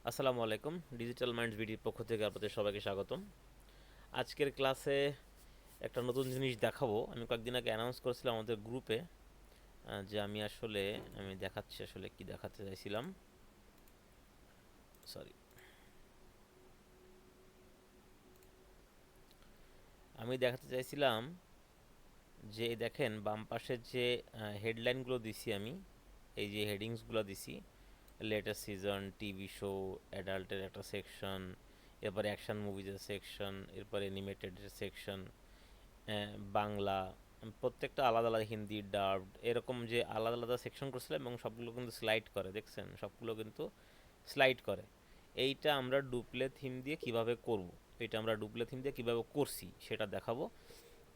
আসসালামু আলাইকুম। Digital minds ভিডির পক্ষ থেকে আপনাদের সবাইকে স্বাগতম। আজকের ক্লাসে একটা নতুন জিনিস দেখাবো। আমি কয়েকদিন আগে অ্যানাউন্স করেছিলাম আমাদের গ্রুপে যে আমি দেখাচ্ছি আসলে কি দেখাতে চাইছিলাম। সরি, আমি দেখাতে চাইছিলাম যে দেখেন বাম পাশের যে হেডলাইনগুলো দিছি আমি, এই যে হেডিংসগুলো দিছি, লেটেস্ট সিজন, টিভি শো, অ্যাডাল্টের একটা সেকশন, এরপরে অ্যাকশন মুভিজের সেকশন, এরপরে অ্যানিমেটেডের সেকশন, বাংলা, প্রত্যেকটা আলাদা আলাদা, হিন্দি ডাবড, এরকম যে আলাদা আলাদা সেকশন করছিলাম এবং সবগুলো কিন্তু স্লাইড করে, দেখছেন সবগুলো কিন্তু স্লাইড করে। এইটা আমরা ডুপ্লে থিম দিয়ে কিভাবে করব, এটা আমরা ডুপ্লে থিম দিয়ে কিভাবে করছি সেটা দেখাবো।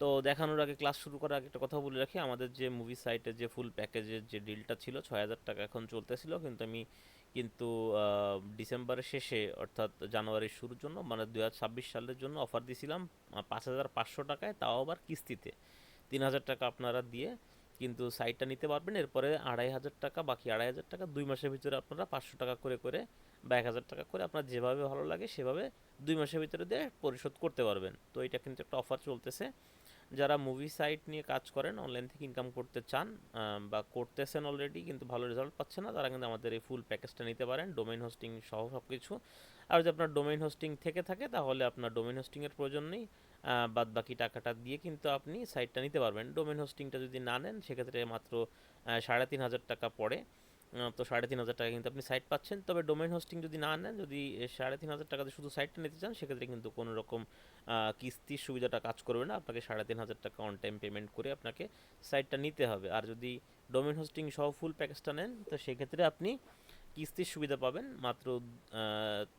তো দেখানোর আগে, ক্লাস শুরু করার আগে একটা কথা বলে রাখি, আমাদের যে মুভি সাইটে যে ফুল প্যাকেজের যে ডিলটা ছিল ৬,০০০ টাকা এখন চলতেছিল, কিন্তু ডিসেম্বরের শেষে অর্থাৎ জানুয়ারির শুরুর জন্য মানে ২০২৬ সালের জন্য অফার দিয়েছিলাম ৫,৫০০ টাকায়, তাও আবার কিস্তিতে। ৩,০০০ টাকা আপনারা দিয়ে কিন্তু সাইটটা নিতে পারবেন। এরপরে ২,৫০০ টাকা, বাকি ২,৫০০ টাকা ২ মাসের ভিতরে আপনারা ৫০০ টাকা করে করে বা ১,০০০ টাকা করে আপনার যেভাবে ভালো লাগে সেভাবে ২ মাসের ভিতরে দিয়ে পরিশোধ করতে পারবেন। তো এটা কিন্তু একটা অফার চলতেছে। যারা মুভি সাইট নিয়ে কাজ করেন, অনলাইন থেকে ইনকাম করতে চান বা করতেছেন অলরেডি কিন্তু ভালো রেজাল্ট পাচ্ছে না, তারা কিন্তু আমাদের এই ফুল প্যাকেজটা নিতে পারেন, ডোমেইন হোস্টিং সহ সব কিছু। আর যদি আপনার ডোমেইন হোস্টিং থেকে থাকে তাহলে আপনার ডোমেইন হোস্টিংয়ের প্রয়োজন নেই, বাদ বাকি টাকাটা দিয়ে কিন্তু আপনি সাইটটা নিতে পারবেন। ডোমেইন হোস্টিংটা যদি না নেন সেক্ষেত্রে মাত্র ৩,৫০০ টাকা পড়ে। তো ৩,৫০০ টাকা কিন্তু আপনি সাইট পাচ্ছেন। তবে ডোমেইন হোস্টিং যদি না নেন, যদি ৩,৫০০ টাকাতে শুধু সাইটটা নিতে চান, সেক্ষেত্রে কিন্তু কোনো রকম কিস্তির সুবিধাটা কাজ করবে না। আপনাকে ৩,৫০০ টাকা অন টাইম পেমেন্ট করে আপনাকে সাইটটা নিতে হবে। আর যদি ডোমেইন হোস্টিং সহ ফুল প্যাকেজটা নেন, তো সেক্ষেত্রে আপনি কিস্তির সুবিধা পাবেন মাত্র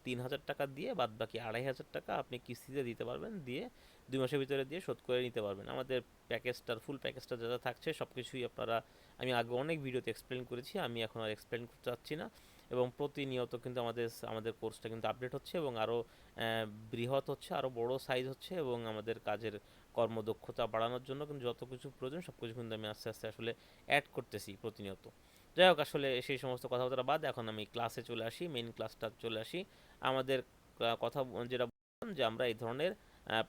৩,০০০ টাকা দিয়ে, বাদ বাকি ২,৫০০ টাকা আপনি কিস্তিতে দিতে পারবেন, দিয়ে ২ মাসের ভিতরে দিয়ে শোধ করে নিতে পারবেন। আমাদের প্যাকেজটার ফুল প্যাকেজটা যা যা থাকছে সব কিছুই আপনারা, আমি আগে অনেক ভিডিওতে এক্সপ্লেন করেছি, আমি এখন আর এক্সপ্লেন করতে চাচ্ছি না। এবং প্রতিনিয়ত কিন্তু আমাদের কোর্সটা কিন্তু আপডেট হচ্ছে এবং আরও বৃহৎ হচ্ছে, আরও বড় সাইজ হচ্ছে, এবং আমাদের কাজের কর্মদক্ষতা বাড়ানোর জন্য কিন্তু যত কিছু প্রয়োজন সব কিছু কিন্তু আমি আস্তে আস্তে আসলে অ্যাড করতেছি প্রতিনিয়ত। যাই হোক, আসলে সেই সমস্ত কথাবার্তা বাদ, এখন আমি ক্লাসে চলে আসি, মেইন ক্লাসটা চলে আসি। আমাদের কথা যেটা বললাম, যে আমরা এই ধরনের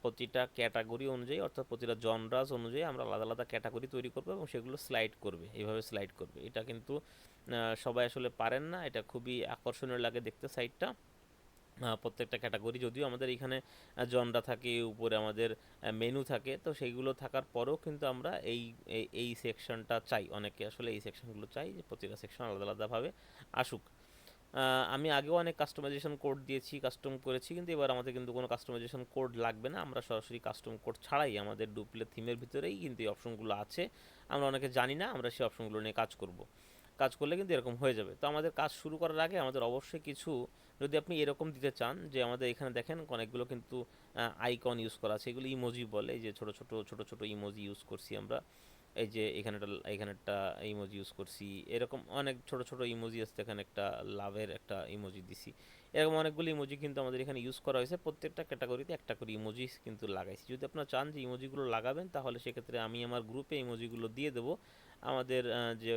প্রতিটা ক্যাটাগরি অনুযায়ী, অর্থাৎ প্রতিটা জনরাস অনুযায়ী আমরা আলাদা আলাদা ক্যাটাগরি তৈরি করবো এবং সেগুলো স্লাইড করবে, এইভাবে স্লাইড করবে। এটা কিন্তু সবাই আসলে পারেন না, এটা খুবই আকর্ষণীয় লাগে দেখতে সাইটটা। প্রত্যেকটা ক্যাটাগরি, যদিও আমাদের এখানে জনরা থাকে, উপরে আমাদের মেনু থাকে, তো সেইগুলো থাকার পরেও কিন্তু আমরা এই সেকশনটা চাই, অনেকে আসলে এই সেকশনগুলো চাই যে প্রতিটা সেকশন আলাদা আলাদাভাবে আসুক। আমি আগেও অনেক কাস্টমাইজেশন কোড দিয়েছি, কাস্টম করেছি, কিন্তু এবার আমাদের কিন্তু কোনো কাস্টমাইজেশন কোড লাগবে না। আমরা সরাসরি কাস্টম কোড ছাড়াই আমাদের ডুপ্লে থিমের ভিতরেই কিন্তু এই অপশনগুলো আছে, আমরা অনেকে জানি না, আমরা সেই অপশনগুলো নিয়ে কাজ করব। কাজ করলে কিন্তু এরকম হয়ে যাবে। তো আমাদের কাজ শুরু করার আগে আমাদের অবশ্যই কিছু, যদি আপনি এরকম দিতে চান, যে আমাদের এখানে দেখেন অনেকগুলো কিন্তু আইকন ইউজ করা আছে, এগুলো ইমোজি বলে, এই যে ছোট ছোট ছোট ছোট ইমোজি ইউজ করছি আমরা। এই যে এখানে একটা ইমোজি ইউজ করছি, এরকম অনেক ছোট ছোট ইমোজি আছে, এখানে একটা লাভের একটা ইমোজি দিছি। এরকম অনেকগুলো ইমোজি কিন্তু আমাদের এখানে ইউজ করা হয়েছে, প্রত্যেকটা ক্যাটাগরিতে একটা করে ইমোজি কিন্তু লাগাইছি। যদি আপনারা চান যে ইমোজিগুলো লাগাবেন, তাহলে সেক্ষেত্রে আমি আমার গ্রুপে ইমোজিগুলো দিয়ে দেবো। আমাদের যে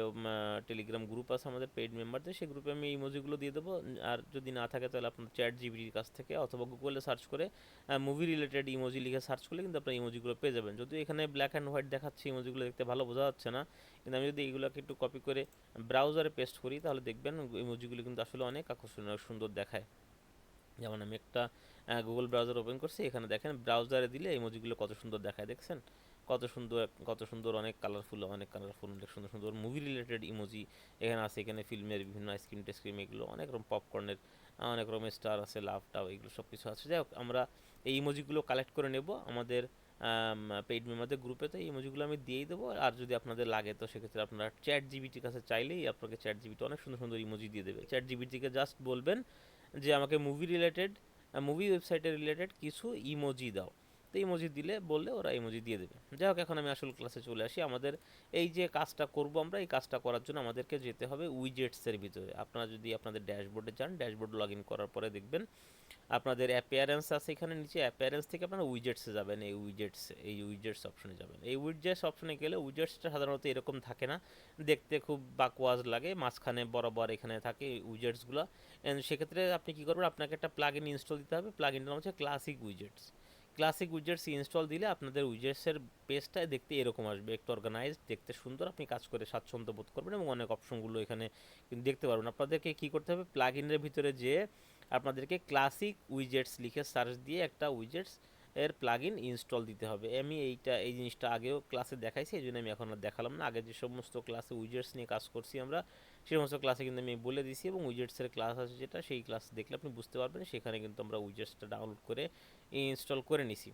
টেলিগ্রাম গ্রুপ আছে আমাদের পেইড মেম্বারদের, সেই গ্রুপে আমি ইমোজিগুলো দিয়ে দেবো। আর যদি না থাকে তাহলে আপনার চ্যাট জিপিটির কাছ থেকে অথবা গুগলে সার্চ করে মুভি রিলেটেড ইমোজি লিখে সার্চ করলে কিন্তু আপনার ইমোজিগুলো পেয়ে যাবেন। যদিও এখানে ব্ল্যাক অ্যান্ড হোয়াইট দেখাচ্ছে, ইমোজিগুলো দেখতে ভালো বোঝা যাচ্ছে না, কিন্তু আমি যদি এইগুলোকে একটু কপি করে ব্রাউজারে পেস্ট করি, তাহলে দেখবেন ইমোজিগুলো কিন্তু আসলে অনেক আকর্ষণীয়, সুন্দর দেখায়। যেমন আমি একটা গুগল ব্রাউজার ওপেন করছি, এখানে দেখেন ব্রাউজারে দিলে ইমোজিগুলো কত সুন্দর দেখায়, দেখছেন কত সুন্দর, কত সুন্দর, অনেক কালারফুল, অনেক সুন্দর সুন্দর মুভি রিলেটেড ইমোজি এখানে আছে। এখানে ফিল্মের বিভিন্ন আইসক্রিম টেস্ক্রিম, এগুলো অনেক রকম, পপকর্নের অনেক রকম স্টার আছে, লাভ টাভ, এগুলো সব কিছু আছে। যাই হোক, আমরা এই ইমোজিগুলো কালেক্ট করে নেব আমাদের পেইড মেম্বারদের গ্রুপে, তো এই ইমোজিগুলো আমি দিয়েই দেবো। আর যদি আপনাদের লাগে, তো সেক্ষেত্রে আপনারা চ্যাট জিবিটির কাছে চাইলেই আপনাকে চ্যাট জিবিটি অনেক সুন্দর সুন্দর ইমোজি দিয়ে দেবে। চ্যাট জিবিটিকে জাস্ট বলবেন যে আমাকে মুভি ওয়েবসাইটের রিলেটেড কিছু ইমোজি দাও, তো ইমোজি দিলে বললে ওরা ইমোজি দিয়ে দেবে। যাই হোক, এখন আমি আসল ক্লাসে চলে আসি। আমাদের এই যে কাজটা করব আমরা, এই কাজটা করার জন্য আমাদেরকে যেতে হবে উইজেটসের ভিতরে। আপনারা যদি আপনাদের ড্যাশবোর্ডে যান, ড্যাশবোর্ড লগ ইন করার পরে দেখবেন আপনাদের অ্যাপিয়ারেন্স আছে এখানে নিচে। অ্যাপিয়ারেন্স থেকে আপনারা উইজেটসে যাবেন, এই উইজেটস অপশনে যাবেন। এই উইজেটস অপশনে গেলে উইজেটসটা সাধারণত এরকম থাকে না, দেখতে খুব বাকওয়াজ লাগে, মাঝখানে বরাবর এখানে থাকে উইজেটসগুলো। সেক্ষেত্রে আপনি কী করবেন, আপনাকে একটা প্লাগ ইন ইনস্টল দিতে হবে। প্লাগ ইনটা হচ্ছে classic widgets. Classic widgets install দিলে আপনাদের উইজেটসের পেজটা দেখতে এরকম আসবে, একটু অর্গানাইজড, দেখতে সুন্দর, আপনি কাজ করে স্বাচ্ছন্দ্য বোধ করবেন এবং অনেক অপশনগুলো এখানে কিন্তু দেখতে পারবেন। আপনাদেরকে কী করতে হবে, প্লাগ ইনের ভিতরে যেয়ে আপনাদেরকে ক্লাসিক উইজেটস লিখে সার্চ দিয়ে একটা উইজেটস এর প্লাগইন ইনস্টল দিতে হবে। আমি এই জিনিসটা আগেও ক্লাসে দেখাইছি, এই জন্য আমি এখন আর দেখালাম না। আগে যে সমস্ত ক্লাসে উইজেটস নিয়ে কাজ করছি আমরা, সেই সমস্ত ক্লাসে কিন্তু আমি বলে দিছি, এবং উইজেটসের ক্লাস আছে যেটা, সেই ক্লাস দেখলে আপনি বুঝতে পারবেন। সেখানে কিন্তু আমরা উইজেটসটা ডাউনলোড করে ইনস্টল করে নিছি।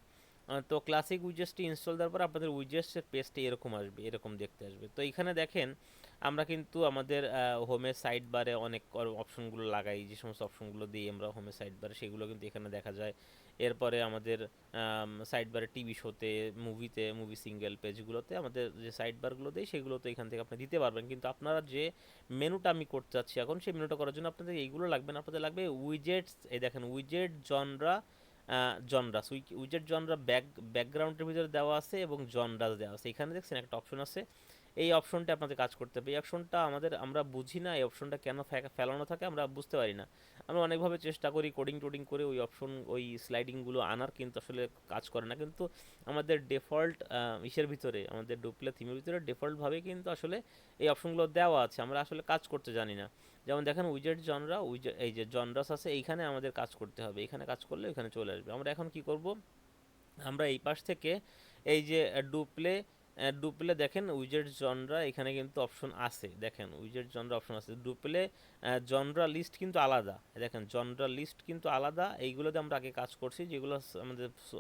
তো ক্লাসিক উইজেটসটি ইনস্টল দেওয়ার পর আপনাদের উইজেটসের পেজটি এরকম আসবে, এরকম দেখতে আসবে। তো এখানে দেখেন আমরা কিন্তু আমাদের হোমের সাইড বারে অনেক অপশনগুলো লাগাই, যে সমস্ত অপশনগুলো দিই আমরা হোমের সাইড বারে, সেগুলো কিন্তু এখানে দেখা যায়। এরপরে আমাদের সাইড বারে টিভি শোতে, মুভি সিঙ্গেল পেজগুলোতে আমাদের যে সাইড বারগুলো দেয়, সেগুলো তো এখান থেকে আপনি দিতে পারবেন। কিন্তু আপনারা যে মেনুটা আমি করতে চাচ্ছি এখন, সেই মেনুটা করার জন্য আপনাদের এইগুলো লাগবে না, আপনাদের লাগবে উইজেটস। এই দেখেন উইজেট জনরা, জনরাস, উইজেট জনরা ব্যাকগ্রাউন্ডের ভিতরে দেওয়া আছে এবং জনরাস দেওয়া আছে। এখানে দেখছেন একটা অপশন আছে, এই অপশনটা আপনাদের কাজ করতে হবে। এই অপশনটা আমরা বুঝি না, এই অপশনটা কেন ফেলানো থাকে আমরা বুঝতে পারি না। আমরা অনেকভাবে চেষ্টা করি কোডিং করে ওই স্লাইডিংগুলো আনার, কিন্তু আসলে কাজ করে না। কিন্তু আমাদের ডিফল্ট ইসের ভিতরে, আমাদের ডুপ্লে থিমের ভিতরে ডিফল্টভাবে কিন্তু আসলে এই অপশনগুলো দেওয়া আছে, আমরা আসলে কাজ করতে জানি না। যেমন দেখেন উইজেট জনরা, এই যে জনরাস আছে, এইখানে আমাদের কাজ করতে হবে, এখানে কাজ করলে এখানে চলে আসবে। আমরা এখন কি করব, আমরা এই পাশ থেকে এই যে ডুপ্লে দেখেন উইজেট জনরা, এখানে কিন্তু অপশন আছে, দেখেন উইজেট জনরা অপশন আছে। ডুপ্লে জনরা লিস্ট কিন্তু আলাদা, দেখেন জনরা লিস্ট কিন্তু আলাদা। এইগুলোতে আমরা আগে কাজ করছি, যেগুলো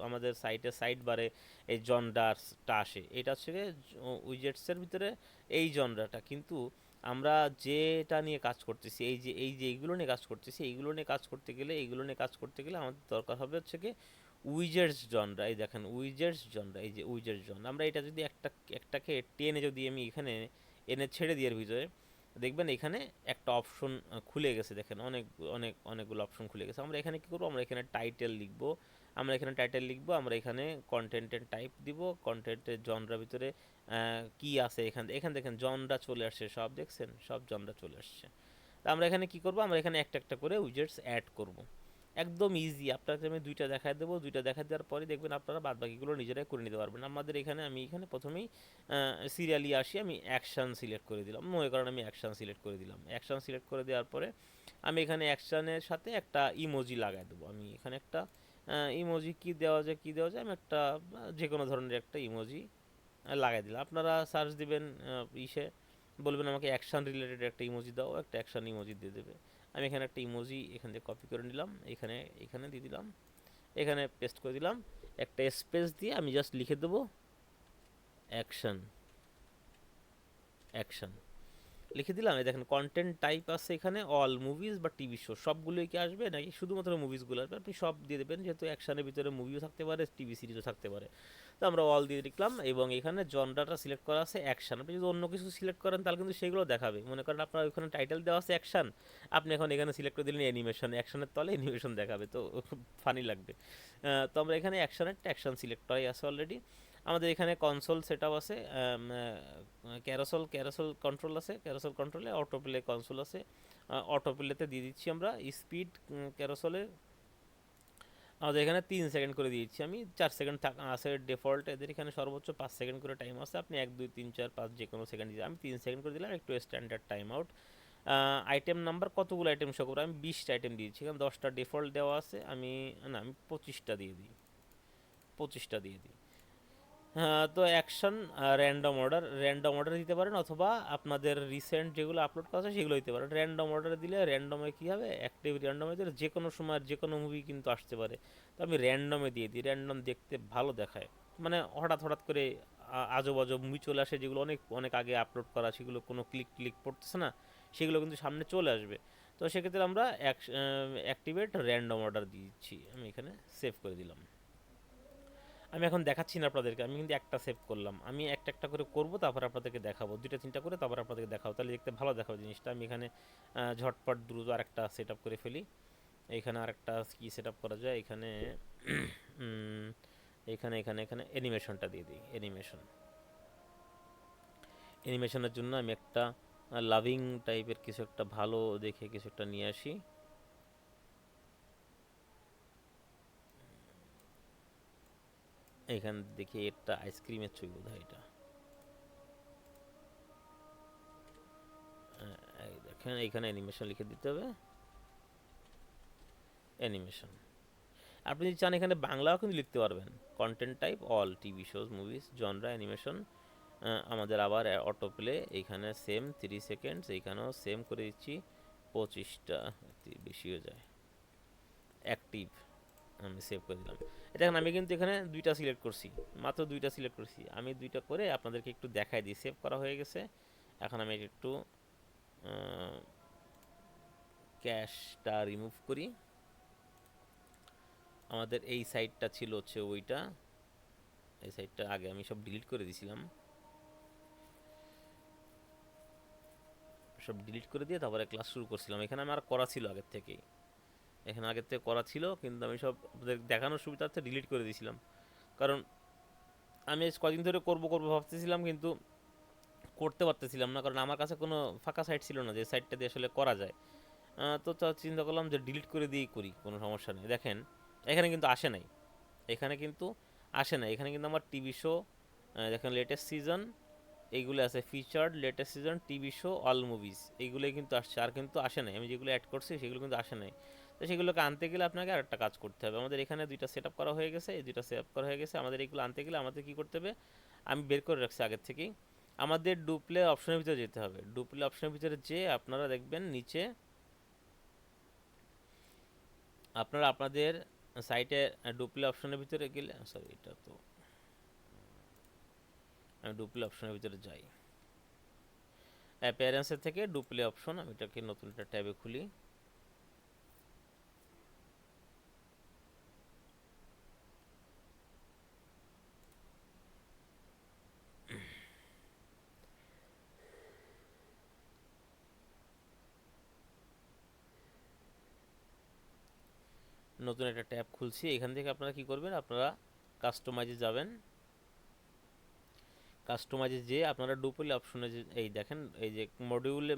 আমাদের সাইড বারে এই জনরাটা আসে, এটা হচ্ছে উইজেটসের ভিতরে এই জনরাটা। কিন্তু আমরা যেটা নিয়ে কাজ করতেছি, এইগুলো নিয়ে কাজ করতেছি, এইগুলো নিয়ে কাজ করতে গেলে আমাদের দরকার হবে হচ্ছে কি উইজেটস জনরা। এই দেখেন উইজেটস জনরা, এই যে উইজেটস জনরা, আমরা এটা যদি একটাকে টেনে যদি আমি এখানে এনে ছেড়ে দিই এর ভিতরে, দেখবেন এখানে একটা অপশন খুলে গেছে, দেখেন অনেকগুলো অপশন খুলে গেছে। আমরা এখানে কি করব, আমরা এখানে টাইটেল লিখব, আমরা এখানে কন্টেন্টের টাইপ দিব, কন্টেন্টের জনরার ভিতরে কি আছে, এখানে দেখেন জনরা চলে আসছে, সব দেখছেন, সব জনরা চলে আসছে। তা আমরা এখানে কি করব, আমরা এখানে একটা একটা করে উইজেটস অ্যাড করব। একদম ইজি, আপনাকে আমি দুইটা দেখাই দেবো, দুইটা দেখাই দেওয়ার পরে দেখবেন আপনারা বাদবাকিগুলো নিজেরাই করে নিতে পারবেন। আমি এখানে প্রথমেই সিরিয়ালি আসি, আমি অ্যাকশান সিলেক্ট করে দিলাম, মনে করেন আমি অ্যাকশান সিলেক্ট করে দিলাম। অ্যাকশান সিলেক্ট করে দেওয়ার পরে আমি এখানে অ্যাকশানের সাথে একটা ইমোজি লাগাই দেবো। আমি এখানে একটা ইমোজি কি দেওয়া যায়, আমি একটা যে কোনো ধরনের একটা ইমোজি লাগাই দিলাম। আপনারা সার্চ দিবেন বলবেন আমাকে অ্যাকশান রিলেটেড একটা ইমোজি দাও, একটা অ্যাকশান ইমোজি দিয়ে দেবে। আমি এখানে একটা ইমোজি এখান থেকে কপি করে নিলাম, এখানে দিয়ে দিলাম, এখানে পেস্ট করে দিলাম। একটা স্পেস দিয়ে আমি জাস্ট লিখে দেবো অ্যাকশান, অ্যাকশান লিখে দিলাম। এই দেখেন কন্টেন্ট টাইপ আছে এখানে, অল মুভিজ বা টিভি শো, সবগুলোই কি আসবে নাকি শুধুমাত্র মুভিজগুলো আসবে, আপনি সব দিয়ে দেবেন, যেহেতু অ্যাকশানের ভিতরে মুভিও থাকতে পারে, টিভি সিরিজও থাকতে পারে। তো আমরা অল দিয়ে লিখলাম, এবং এখানে জনরাটা সিলেক্ট করা আছে অ্যাকশান। আপনি যদি অন্য কিছু সিলেক্ট করেন তাহলে কিন্তু সেগুলো দেখাবে। মনে করেন আপনার ওইখানে টাইটেল দেওয়া আছে অ্যাকশান, আপনি এখন এখানে সিলেক্ট করে দিলেন অ্যানিমেশন, অ্যাকশানের তলে অ্যানিমেশন দেখাবে, তো খুব ফানি লাগবে। তো আমরা এখানে অ্যাকশান সিলেক্ট করাই আছে অলরেডি। আমাদের এখানে কনসোল সেটআপ আছে, ক্যারোসেল কন্ট্রোল আছে, ক্যারোসেল কন্ট্রোলে অটো প্লে কনসোল আছে, অটো প্লেতে দিয়ে দিচ্ছি আমরা স্পিড। ক্যারোসেলে আমাদের এখানে 3 সেকেন্ড করে দিয়েছি, আমি 4 সেকেন্ড আছে ডিফল্ট, এদের এখানে সর্বোচ্চ 5 সেকেন্ড করে টাইম আছে, আপনি 1 2 3 4 5 যে কোনো সেকেন্ড দিতে, আমি 3 সেকেন্ড করে দিলাম, একটু standard time out. Item number কতগুলো আইটেম শো করবো, আমি 20টা আইটেম দিয়েছি, কারণ 10টা ডিফল্ট দেওয়া আছে, আমি 25টা দিয়ে দিই, 25টা দিয়ে দিই। হ্যাঁ, তো অ্যাকশন র্যান্ডম অর্ডার দিতে পারেন, অথবা আপনাদের রিসেন্ট যেগুলো আপলোড করা আছে সেগুলো দিতে পারেন। র্যান্ডম অর্ডার দিলে র্যান্ডমে কী হবে, অ্যাক্টিভ র্যান্ডমে দিলে যে কোনো সময় যে কোনো মুভি কিন্তু আসতে পারে। তো আমি র্যান্ডমে দিয়ে দিই, র্যান্ডম দেখতে ভালো দেখায়, মানে হঠাৎ হঠাৎ করে আজব আজব মুভি চলে আসে, যেগুলো অনেক অনেক আগে আপলোড করা, সেগুলো কোনো ক্লিক পড়তেছে না, সেগুলো কিন্তু সামনে চলে আসবে। তো সেক্ষেত্রে আমরা অ্যাক্টিভেট র্যান্ডম অর্ডার দিচ্ছি, আমি এখানে সেভ করে দিলাম। আমি এখন দেখাচ্ছি না আপনাদেরকে, আমি কিন্তু একটা সেভ করলাম, আমি একটা একটা করে করব, তারপর আপনাদেরকে দেখাবো, দুইটা তিনটা করে তারপর আপনাদেরকে দেখাবো, তাহলে দেখতে ভালো দেখাবো জিনিসটা। আমি এখানে ঝটপট দ্রুত আরেকটা সেট আপ করে ফেলি। এইখানে আরেকটা কি সেট আপ করা যায়, এখানে উম, এখানে অ্যানিমেশনটা দিয়ে দিই। অ্যানিমেশনের জন্য আমি একটা লাভিং টাইপের কিছু একটা ভালো দেখে কিছু একটা নিয়ে আসি। এখানে দেখি একটা আইসক্রিমের ছবি বোধ হয় এটা। এই দেখেন এইখানে অ্যানিমেশন লিখে দিতে হবে, অ্যানিমেশন। আপনি যদি চান এখানে বাংলাও কিন্তু লিখতে পারবেন, content type all TV shows movies genre animation. আমাদের আবার অটো প্লে, এইখানে সেম 3 সেকেন্ডস, এইখানেও সেম করে দিচ্ছি 25টা, বেশি হয়ে যায়। অ্যাক্টিভ আমি সেভ করে দিলাম। এটা এখন আমি কিন্তু এখানে দুইটা সিলেক্ট করছি, মাত্র দুইটা সিলেক্ট করছি, আমি দুইটা করে আপনাদেরকে একটু দেখাই দিই। সেভ করা হয়ে গেছে, এখন আমি একটু ক্যাশটা রিমুভ করি। আমাদের এই সাইটটা ছিল হচ্ছে ওইটা, এই সাইটটা আগে আমি সব ডিলিট করে দিয়েছিলাম, সব ডিলিট করে দিয়ে তারপরে ক্লাস শুরু করছিলাম। এখানে আমার করা ছিল আগের থেকেই, এখানে আগের থেকে করা ছিল, কিন্তু আমি সব আপনাদের দেখানোর সুবিধার্থে ডিলিট করে দিয়েছিলাম। কারণ আমি আজ কদিন ধরে করবো করবো ভাবতেছিলাম, কিন্তু করতে পারতেছিলাম না, কারণ আমার কাছে কোনো ফাঁকা সাইট ছিল না যে সাইটটা দিয়ে আসলে করা যায়। তো চিন্তা করলাম যে ডিলিট করে দিয়েই করি, কোনো সমস্যা নেই। দেখেন এখানে কিন্তু আসে নাই, এখানে কিন্তু আসে নাই, এখানে কিন্তু আমার টিভি শো দেখেন লেটেস্ট সিজন এইগুলো আছে, featured latest season TV show all movies, এইগুলোই কিন্তু আসছে, আর কিন্তু আসে নাই। আমি যেগুলো অ্যাড করছি সেগুলো কিন্তু আসে নাই। তো সেগুলোকে আনতে গেলে আপনাকে আর একটা কাজ করতে হবে। আমাদের এখানে দুইটা সেট আপ করা হয়ে গেছে, এই দুইটা সেট আপ করা হয়ে গেছে, আমাদের এইগুলো আনতে গেলে আমাদের কী করতে হবে, আমি বের করে রাখছি আগের থেকেই। আমাদের ডুপ্লে অপশনের ভিতরে যেতে হবে, ডুপ্লে অপশনের ভিতরে যে আপনারা দেখবেন নিচে, আপনারা আপনাদের সাইটে ডুপ্লে অপশনের ভিতরে গেলে, সরি এটা তো, আমি ডুপ্লে অপশনের ভিতরে যাই, অ্যাপিয়ারেন্সের থেকে ডুপ্লে অপশন, আমি এটাকে নতুন একটা ট্যাবে খুলি। নতুন একটা ট্যাব খুলছি, এখান থেকে আপনারা কি করবেন, আপনারা কাস্টমাইজে যাবেন, কাস্টমাইজে যে আপনারা ডুপ্লে অপশনে যে এই দেখেন, এই যে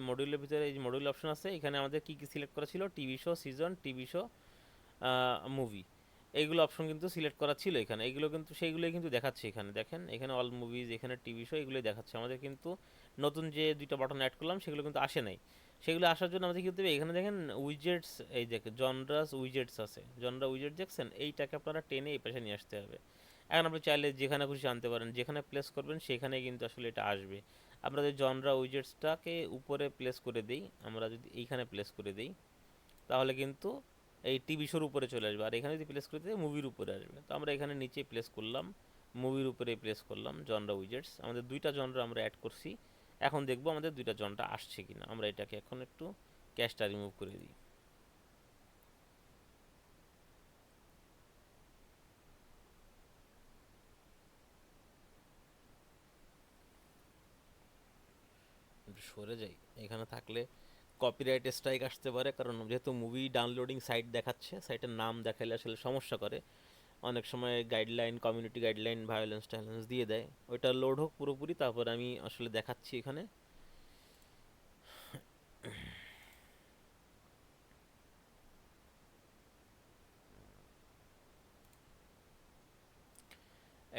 মডিউলের ভিতরে এই যে মডিউল অপশন আছে, এখানে আমাদের কি কি সিলেক্ট করা ছিল, TV show season, TV show movie, এইগুলো অপশন কিন্তু সিলেক্ট করা ছিল এখানে, এইগুলো কিন্তু সেইগুলোই কিন্তু দেখাচ্ছে এখানে, দেখেন এখানে অল মুভিজ, এখানে টিভি শো, এগুলোই দেখাচ্ছে। আমাদের কিন্তু নতুন যে দুইটা বাটন অ্যাড করলাম সেগুলো কিন্তু আসে নাই। সেগুলো আসার জন্য আমাদের কী করতে হবে, এখানে দেখেন উইজেটস, এই দেখেন জনরাস উইজেটস আছে, জনরা উইজেট দেখছেন, এইটাকে আপনারা টেনে এই পাশে নিয়ে আসতে হবে। এখন আপনি চাইলে যেখানে খুশি আনতে পারেন, যেখানে প্লেস করবেন সেখানেই কিন্তু আসলে এটা আসবে। আমরা যদি জনরা উইজেটসটাকে উপরে প্লেস করে দিই, আমরা যদি এইখানে প্লেস করে দিই, তাহলে কিন্তু এই টিভি শোর উপরে চলে আসবে, আর এখানে যদি প্লেস করে দিই মুভির উপরে আসবে। তো আমরা এখানে নিচে প্লেস করলাম, মুভির উপরে প্লেস করলাম জনরা উইজেটস, আমাদের দুইটা জনরা আমরা অ্যাড করছি। এখন দেখবো আমাদের দুইটা জনরা আসছে কিনা। আমরা এটাকে এখন একটু ক্যাশটা রিমুভ করে দিই। একটু সরে যাই, এখানে থাকলে কপিরাইট স্ট্রাইক আসতে পারে, কারণ যেহেতু মুভি ডাউনলোডিং সাইট দেখাচ্ছে, সাইটের নাম দেখাইলে আসলে সমস্যা করে অনেক সময়, গাইডলাইন কমিউনিটি গাইডলাইন ভায়োলেন্স টায়োলেন্স দিয়ে দেয়। ওইটা লোড হোক পুরোপুরি, তারপর আমি আসলে দেখাচ্ছি এখানে।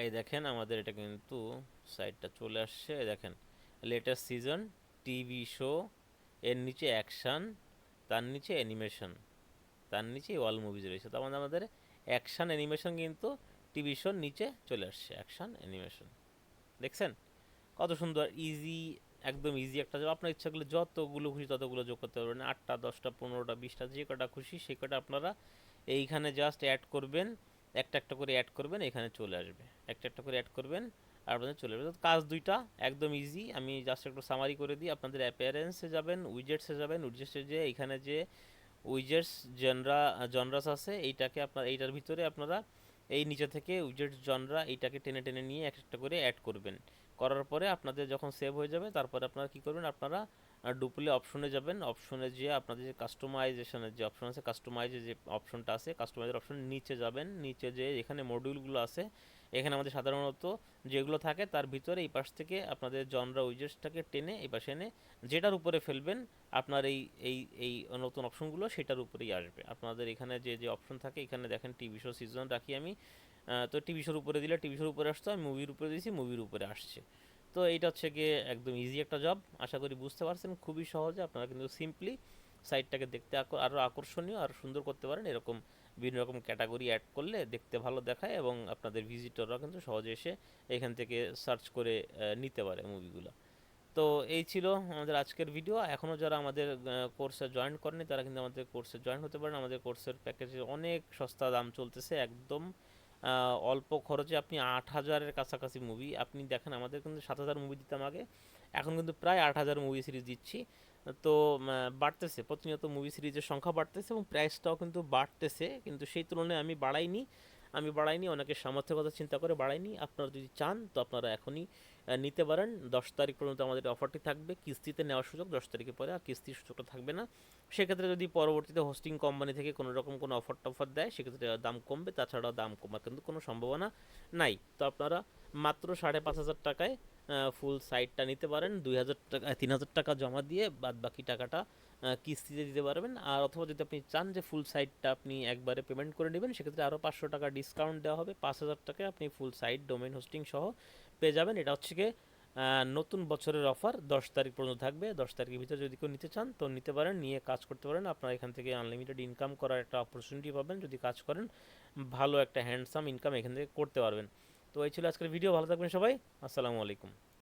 এই দেখেন আমাদের এটা কিন্তু সাইটটা চলে আসছে, দেখেন লেটেস্ট সিজন, টিভি শো, এর নিচে অ্যাকশান, তার নিচে অ্যানিমেশন, তার নিচে অল মুভিজ রয়েছে। তো আমাদের অ্যাকশান অ্যানিমেশন কিন্তু টিভি শোর নিচে চলে আসছে, অ্যাকশান অ্যানিমেশন। দেখছেন কত সুন্দর ইজি, একদম ইজি একটা জব। আপনার ইচ্ছা করলে যতগুলো খুশি ততগুলো যোগ করতে পারবেন, 8টা 10টা 15টা 20টা, যে কটা খুশি সে কটা আপনারা এইখানে জাস্ট অ্যাড করবেন, একটা একটা করে অ্যাড করবেন, এখানে চলে আসবে, একটা একটা করে অ্যাড করবেন আর আপনাদের চলে আসবে। কাজ দুইটা একদম ইজি। আমি জাস্ট একটু সামারি করে দিই, আপনাদের অ্যাপিয়ারেন্সে যাবেন, উইজেটসে যাবেন, উইজেটসে যে এইখানে যে উইজেটস জনরাস আছে, এইটাকে আপনার এইটার ভিতরে আপনারা এই নিচে থেকে উইজেট জনরা এইটাকে টেনে টেনে নিয়ে এক একটা করে অ্যাড করবেন। করার পরে আপনাদের যখন সেভ হয়ে যাবে তারপরে আপনারা কী করবেন, আপনারা ডুপ্লে অপশনে যাবেন। অপশনে যেয়ে আপনাদের যে কাস্টমাইজেশনের যে অপশন আছে, কাস্টমাইজের যে অপশনটা আছে, কাস্টমাইজের অপশনের নিচে যাবেন। নিচে যেয়ে এখানে মডিউলগুলো আছে, এখানে আমাদের সাধারণত যেগুলো থাকে তার ভিতরে এই পাশ থেকে আপনাদের জনরা উইজেটসটাকে টেনে এই পাশে এনে যেটার উপরে ফেলবেন আপনার এই এই এই নতুন অপশনগুলো সেটার উপরেই আসবে। আপনাদের এখানে যে যে অপশন থাকে, এখানে দেখেন টিভি শো সিজন রাখি আমি, তো টিভি শোর উপরে দিলে টিভি শোর উপরে আসতো, আমি মুভির উপরে দিয়েছি মুভির উপরে আসছে। তো এইটা হচ্ছে গিয়ে একদম ইজি একটা জব, আশা করি বুঝতে পারছেন। খুবই সহজে আপনারা কিন্তু সিম্পলি সাইটটাকে দেখতে আরও আকর্ষণীয় আর সুন্দর করতে পারেন। এরকম বিভিন্ন রকম ক্যাটাগরি অ্যাড করলে দেখতে ভালো দেখায় এবং আপনাদের ভিজিটররা কিন্তু সহজে এসে এখান থেকে সার্চ করে নিতে পারে মুভিগুলো। তো এই ছিল আমাদের আজকের ভিডিও। এখনও যারা আমাদের কোর্সে জয়েন করেনি তারা কিন্তু আমাদের কোর্সে জয়েন হতে পারেন। আমাদের কোর্সের প্যাকেজে অনেক সস্তা দাম চলতেছে, একদম অল্প খরচে আপনি 8,000-এর কাছাকাছি মুভি আপনি দেখেন। আমাদের কিন্তু 7,000 মুভি দিতাম আগে, এখন কিন্তু প্রায় 8,000 মুভি সিরিজ দিচ্ছি। তো বাড়তেছে প্রতিনিয়ত, মুভি সিরিজের সংখ্যা বাড়তেছে এবং প্রাইসটাও কিন্তু বাড়তেছে, কিন্তু সেই তুলনায় আমি বাড়াইনি অনেকের সামর্থ্যের কথা চিন্তা করে বাড়াইনি। আপনারা যদি চান তো আপনারা এখনই নিতে পারেন। 10 তারিখ পর্যন্ত আমাদের অফারটি থাকবে, কিস্তিতে নেওয়ার সুযোগ। 10 তারিখের পরে আর কিস্তির সুযোগটা থাকবে না। সেক্ষেত্রে যদি পরবর্তীতে হোস্টিং কোম্পানি থেকে কোনো রকম কোনো অফার টফার দেয় সেক্ষেত্রে দাম কমবে, তাছাড়া দাম কমার কিন্তু কোনো সম্ভাবনা নাই। তো আপনারা মাত্র 5,500 টাকায় ফুল সাইটটা নিতে পারেন। 2,000 টাকা 3,000 টাকা জমা দিয়ে বাদ বাকি টাকাটা কিস্তিতে দিতে পারবেন। আর অথবা যদি আপনি চান যে ফুল সাইটটা আপনি একবারে পেমেন্ট করে নেবেন, সেক্ষেত্রে আরও 500 টাকা ডিসকাউন্ট দেওয়া হবে। 5,000 টাকায় আপনি ফুল সাইট ডোমেন হোস্টিং সহ পেয়ে যাবেন। এটা হচ্ছে গিয়ে নতুন বছরের অফার 10 তারিখ পর্যন্ত থাকবে। 10 তারিখের ভিতরে যদি কেউ নিতে চান তো নিতে পারেন, নিয়ে কাজ করতে পারেন। আপনারা এখান থেকে আনলিমিটেড ইনকাম করার একটা অপরচুনিটি পাবেন। যদি কাজ করেন ভালো একটা হ্যান্ডসাম ইনকাম এখান থেকে করতে পারবেন। তো এই ছিল আজকের ভিডিও, ভালো থাকবেন সবাই, আসসালামু আলাইকুম।